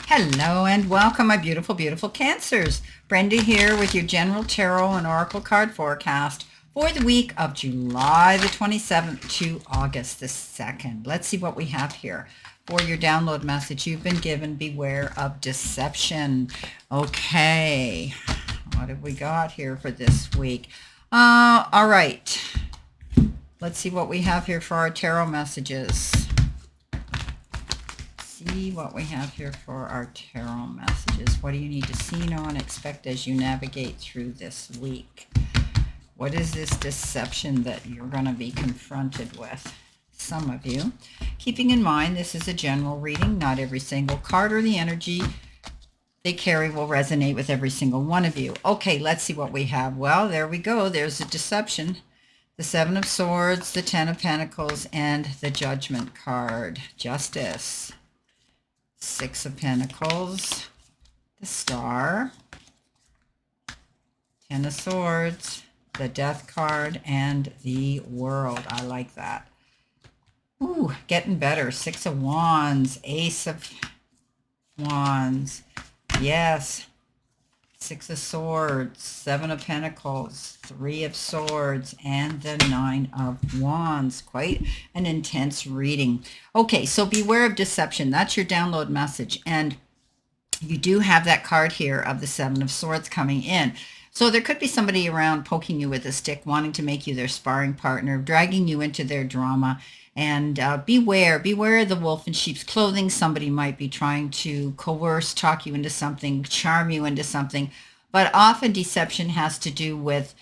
Hello and welcome, my beautiful, beautiful Cancers. Brenda here with your general tarot and oracle card forecast for the week of July the 27th to August the 2nd. Let's see what we have here for your download message. You've been given beware of deception. Okay, what have we got here for this week? All right. Let's see what we have here for our tarot messages. See what we have here for our tarot messages. What do you need to see, know, and expect as you navigate through this week? What is this deception that you're going to be confronted with? Some of you. Keeping in mind, this is a general reading. Not every single card or the energy they carry will resonate with every single one of you. Okay, let's see what we have. Well, there we go. There's a deception. The Seven of Swords, the Ten of Pentacles, and the Judgment card. Justice. Six of Pentacles, the Star, Ten of Swords, the Death card, and the World. I like that. Ooh, getting better. Six of Wands, Ace of Wands. Yes. Six of Swords, Seven of Pentacles, Three of Swords, and the Nine of Wands. Quite an intense reading. Okay, so beware of deception. That's your download message. And you do have that card here of the Seven of Swords coming in. So there could be somebody around poking you with a stick, wanting to make you their sparring partner, dragging you into their drama. And beware of the wolf in sheep's clothing. Somebody might be trying to coerce, talk you into something, charm you into something. But often deception has to do with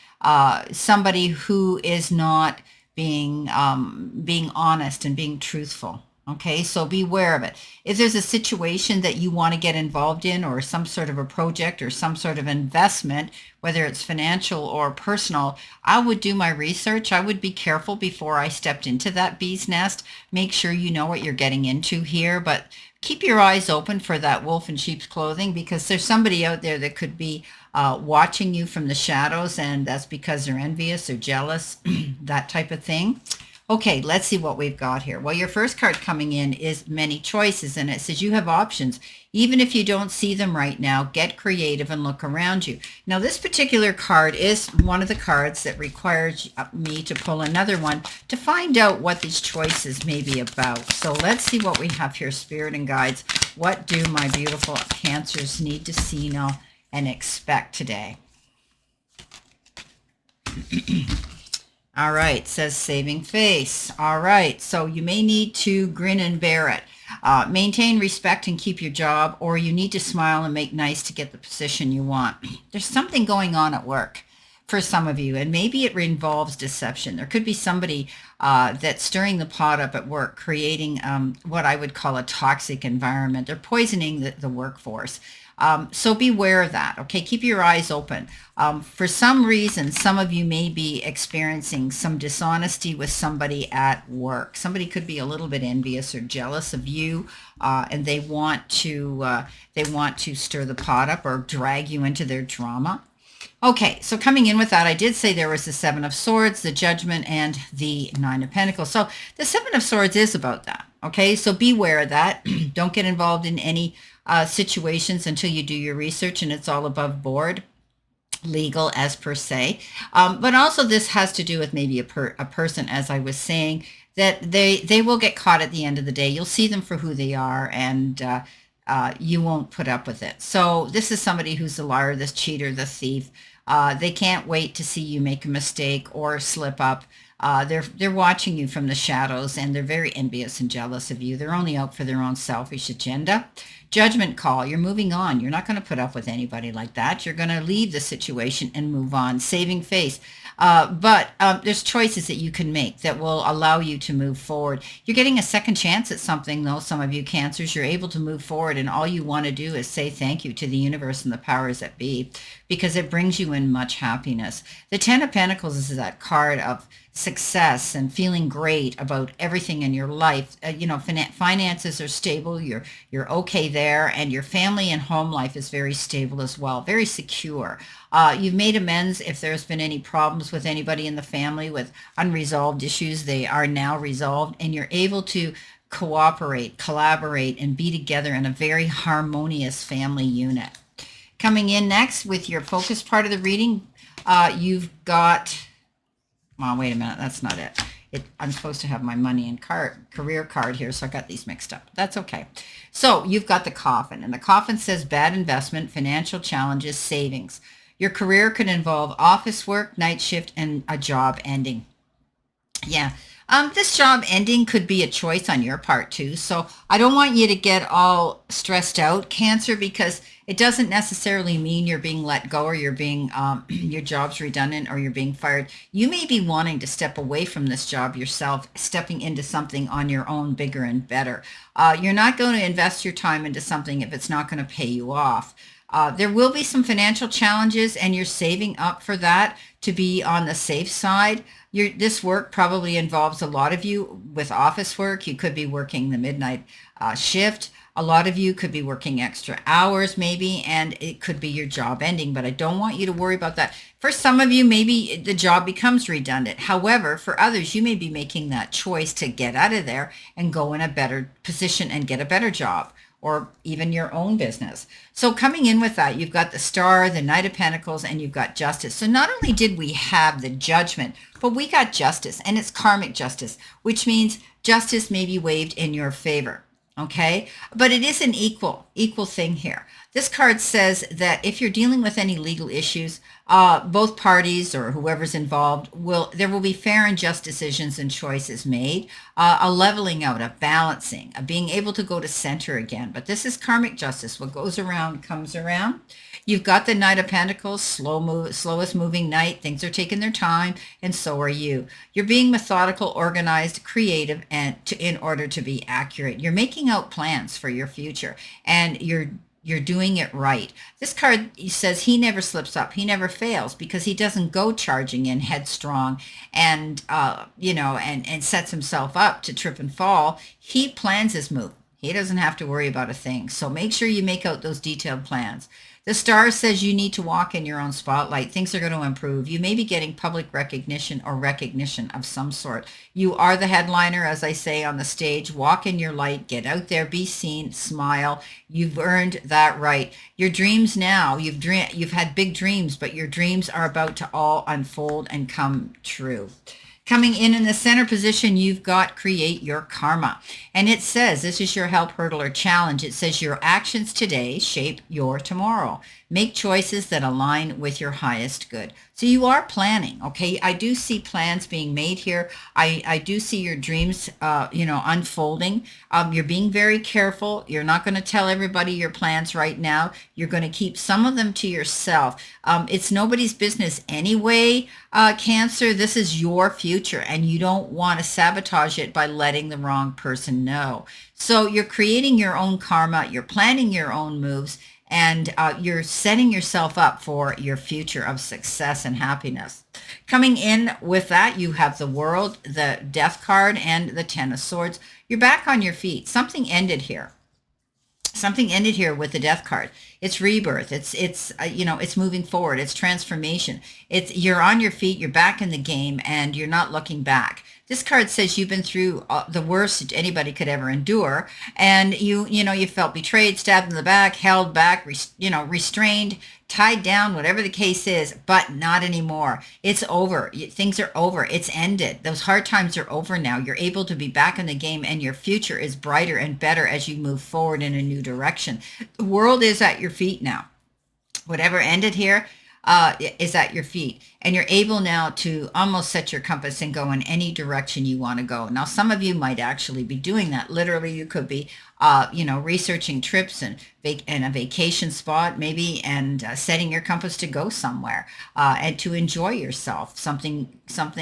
somebody who is not being honest and being truthful. Okay, so beware of it. If there's a situation that you want to get involved in, or some sort of a project or some sort of investment, whether it's financial or personal, I would do my research. I would be careful before I stepped into that bee's nest. Make sure you know what you're getting into here, but keep your eyes open for that wolf in sheep's clothing, because there's somebody out there that could be watching you from the shadows, and that's because they're envious or jealous, that type of thing. Okay, let's see what we've got here. Well, your first card coming in is many choices, and it says you have options. Even if you don't see them right now, get creative and look around you. Now, this particular card is one of the cards that requires me to pull another one to find out what these choices may be about. So let's see what we have here, Spirit and Guides. What do my beautiful Cancers need to see, know, and expect today? All right, says saving face. All right, so you may need to grin and bear it. Maintain respect and keep your job, or you need to smile and make nice to get the position you want. There's something going on at work for some of you, and maybe it involves deception. There could be somebody that's stirring the pot up at work, creating what I would call a toxic environment. They're poisoning the workforce. So beware of that, okay? Keep your eyes open. For some reason, some of you may be experiencing some dishonesty with somebody at work. Somebody could be a little bit envious or jealous of you, and they want to stir the pot up or drag you into their drama. Okay, so coming in with that, I did say there was the Seven of Swords, the Judgment, and the Nine of Pentacles. So the Seven of Swords is about that, okay? So beware of that. Don't get involved in any situations until you do your research and it's all above board, legal as per se. But also this has to do with maybe a person, as I was saying, that they will get caught at the end of the day. You'll see them for who they are, and you won't put up with it. So this is somebody who's the liar, the cheater, the thief. They can't wait to see you make a mistake or slip up. They're watching you from the shadows, and they're very envious and jealous of you. They're only out for their own selfish agenda. Judgment call. You're moving on. You're not going to put up with anybody like that. You're going to leave the situation and move on. Saving face. But there's choices that you can make that will allow you to move forward. You're getting a second chance at something, though, some of you Cancers. You're able to move forward, and all you want to do is say thank you to the universe and the powers that be, because it brings you in much happiness. The Ten of Pentacles is that card of success and feeling great about everything in your life. Finances are stable. You're okay there, and your family and home life is very stable as well, very secure. You've made amends if there's been any problems with anybody in the family with unresolved issues. They are now resolved, and you're able to cooperate, collaborate, and be together in a very harmonious family unit. Coming in next with your focus part of the reading, you've got, well, wait a minute, that's not it. I'm supposed to have my money and career card here, so I got these mixed up. That's okay. So you've got the coffin, and the coffin says bad investment, financial challenges, savings. Your career could involve office work, night shift, and a job ending. Yeah. This job ending could be a choice on your part too. So I don't want you to get all stressed out, Cancer, because it doesn't necessarily mean you're being let go or you're being your job's redundant or you're being fired. You may be wanting to step away from this job yourself, stepping into something on your own, bigger and better. You're not going to invest your time into something if it's not going to pay you off. There will be some financial challenges, and you're saving up for that to be on the safe side. This work probably involves a lot of you with office work. You could be working the midnight shift. A lot of you could be working extra hours maybe, and it could be your job ending, but I don't want you to worry about that. For some of you, maybe the job becomes redundant. However, for others, you may be making that choice to get out of there and go in a better position and get a better job, or even your own business. So coming in with that, you've got the Star, the Knight of Pentacles, and you've got Justice. So not only did we have the Judgment, but we got Justice, and it's karmic justice, which means justice may be waived in your favor. Okay, but it is an equal thing here. This card says that if you're dealing with any legal issues, both parties or whoever's involved there will be fair and just decisions and choices made, a leveling out, a balancing, a being able to go to center again. But this is karmic justice. What goes around comes around. You've got the Knight of Pentacles, slowest moving knight. Things are taking their time, and so are you. You're being methodical, organized, creative, and in order to be accurate. You're making out plans for your future, and you're doing it right. This card says he never slips up. He never fails because he doesn't go charging in headstrong and, and sets himself up to trip and fall. He plans his move. He doesn't have to worry about a thing. So make sure you make out those detailed plans. The Star says you need to walk in your own spotlight. Things are going to improve. You may be getting public recognition or recognition of some sort. You are the headliner, as I say, on the stage. Walk in your light. Get out there. Be seen. Smile. You've earned that right. Your dreams now, you've had big dreams, but your dreams are about to all unfold and come true. Coming in the center position, you've got create your karma. And it says, this is your help, hurdle, or challenge. It says your actions today shape your tomorrow. Make choices that align with your highest good. So you are planning, okay? I do see plans being made here. I do see your dreams, unfolding. You're being very careful. You're not going to tell everybody your plans right now. You're going to keep some of them to yourself. It's nobody's business anyway, Cancer. This is your future, and you don't want to sabotage it by letting the wrong person know. So you're creating your own karma. You're planning your own moves. And you're setting yourself up for your future of success and happiness. Coming in with that, you have the World, the Death card, and the Ten of Swords. You're back on your feet. Something ended here. Something ended here with the Death card. It's rebirth. It's moving forward. It's transformation. You're on your feet. You're back in the game, and you're not looking back. This card says you've been through the worst anybody could ever endure, and you felt betrayed, stabbed in the back, held back, restrained, tied down, whatever the case is, but not anymore. It's over. Things are over. It's ended. Those hard times are over now. You're able to be back in the game, and your future is brighter and better as you move forward in a new direction. The world is at your feet now. Whatever ended here is at your feet, and you're able now to almost set your compass and go in any direction you want to go. Now, some of you might actually be doing that. Literally, you could be, researching trips and a vacation spot maybe, and setting your compass to go somewhere and to enjoy yourself. Something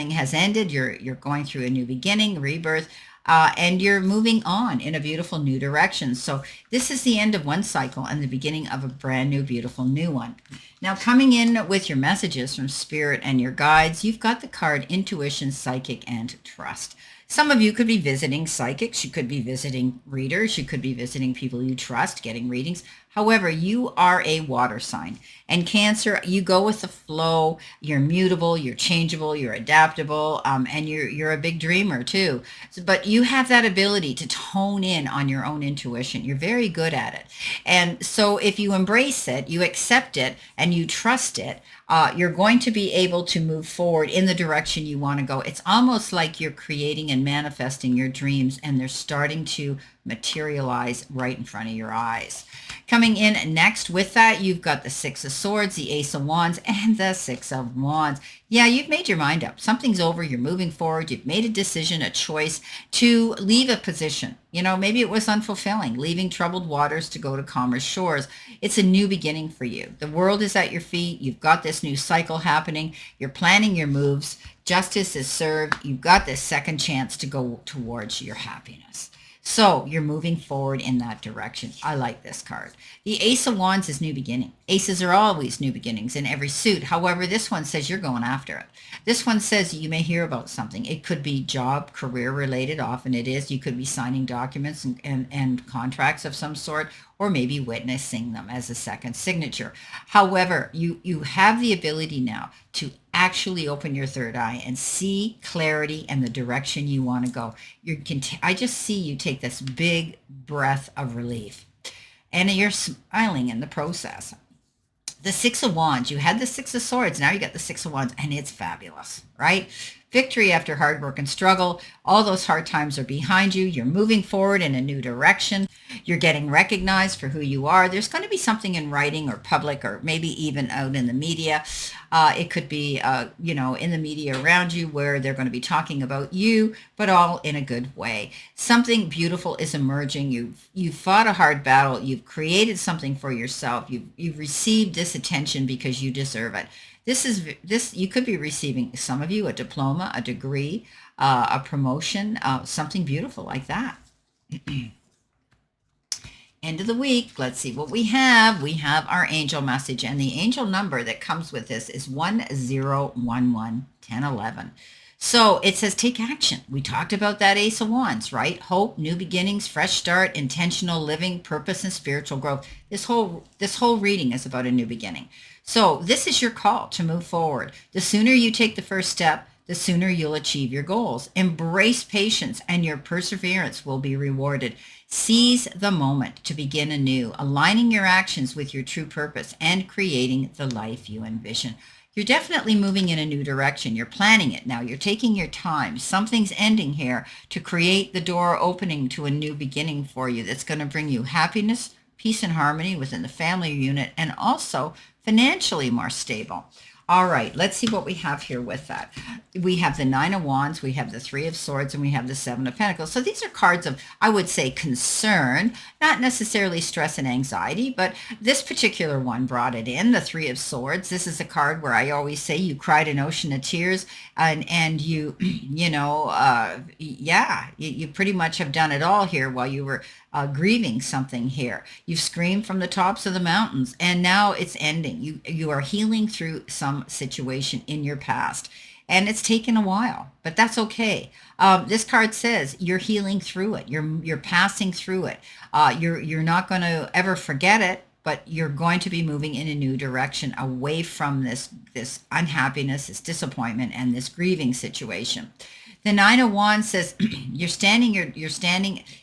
has ended. You're going through a new beginning, rebirth. And you're moving on in a beautiful new direction. So this is the end of one cycle and the beginning of a brand new, beautiful new one. Now, coming in with your messages from Spirit and your guides, you've got the card Intuition, Psychic, and Trust. Some of you could be visiting psychics. You could be visiting readers. You could be visiting people you trust, getting readings. However, you are a water sign. And Cancer, you go with the flow. You're mutable, you're changeable, you're adaptable, and you're a big dreamer too. But you have that ability to tone in on your own intuition. You're very good at it. And so if you embrace it, you accept it, and you trust it, you're going to be able to move forward in the direction you want to go. It's almost like you're creating and manifesting your dreams, and they're starting to materialize right in front of your eyes. Coming in next with that, you've got the Six of Swords, the Ace of Wands, and the Six of Wands. Yeah, you've made your mind up. Something's over. You're moving forward. You've made a decision, a choice to leave a position. You know, maybe it was unfulfilling, leaving troubled waters to go to calmer shores. It's a new beginning for you. The world is at your feet. You've got this new cycle happening. You're planning your moves. Justice is served. You've got this second chance to go towards your happiness. So you're moving forward in that direction. I like this card. The Ace of Wands is new beginning. Aces are always new beginnings in every suit. However, this one says you're going after it. This one says you may hear about something. It could be job, career related. Often it is. You could be signing documents and contracts of some sort, or maybe witnessing them as a second signature. However, you have the ability now to actually open your third eye and see clarity and the direction you want to go. I just see you take this big breath of relief, and you're smiling in the process. The Six of Wands, you had the Six of Swords, now you got the Six of Wands, and it's fabulous, right? Victory after hard work and struggle. All those hard times are behind you. You're moving forward in a new direction. You're getting recognized for who you are. There's going to be something in writing or public, or maybe even out in the media. It could be, in the media around you, where they're going to be talking about you, but all in a good way. Something beautiful is emerging. You've fought a hard battle. You've created something for yourself. You've received this attention because you deserve it. You could be receiving, some of you, a diploma, a degree, a promotion, something beautiful like that. End of the week. Let's see what we have. We have our angel message, and the angel number that comes with this is 10111011. So it says take action. We talked about that Ace of Wands, right? Hope, new beginnings, fresh start, intentional living, purpose, and spiritual growth. This whole reading is about a new beginning. So this is your call to move forward. The sooner you take the first step, the sooner you'll achieve your goals. Embrace patience, and your perseverance will be rewarded. Seize the moment to begin anew, aligning your actions with your true purpose and creating the life you envision. You're definitely moving in a new direction. You're planning it now. You're taking your time. Something's ending here to create the door opening to a new beginning for you that's going to bring you happiness, peace, and harmony within the family unit, and also financially more stable. All right, let's see what we have here with that. We have the Nine of Wands, we have the Three of Swords, and we have the Seven of Pentacles. So these are cards of, I would say, concern, not necessarily stress and anxiety, but this particular one brought it in, the Three of Swords. This is a card where I always say you cried an ocean of tears, and you pretty much have done it all here while you were grieving something here. You've screamed from the tops of the mountains, and now it's ending. You are healing through some situation in your past, and it's taken a while, but that's okay. This card says you're healing through it. You're passing through it. You're not going to ever forget it, but you're going to be moving in a new direction away from this unhappiness, this disappointment, and this grieving situation. The Nine of Wands says you're standing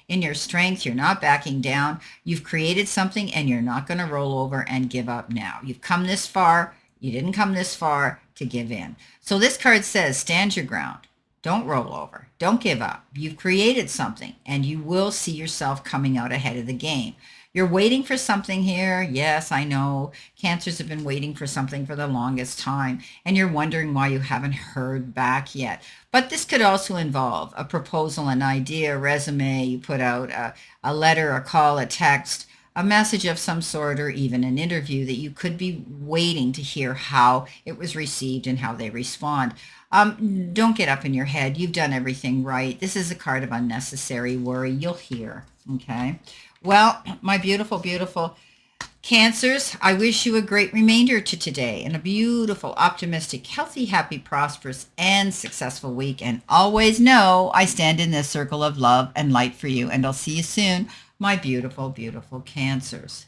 in your strength. You're not backing down. You've created something, and you're not going to roll over and give up now. You've come this far. You didn't come this far to give in. So this card says stand your ground. Don't roll over. Don't give up. You've created something, and you will see yourself coming out ahead of the game. You're waiting for something here. Yes, I know. Cancers have been waiting for something for the longest time, and you're wondering why you haven't heard back yet. But this could also involve a proposal, an idea, a resume. You put out a letter, a call, a text, a message of some sort, or even an interview that you could be waiting to hear how it was received and how they respond. Don't get up in your head. You've done everything right. This is a card of unnecessary worry. You'll hear, okay? Well, my beautiful, beautiful Cancers, I wish you a great remainder to today and a beautiful, optimistic, healthy, happy, prosperous, and successful week. And always know I stand in this circle of love and light for you. And I'll see you soon, my beautiful, beautiful Cancers.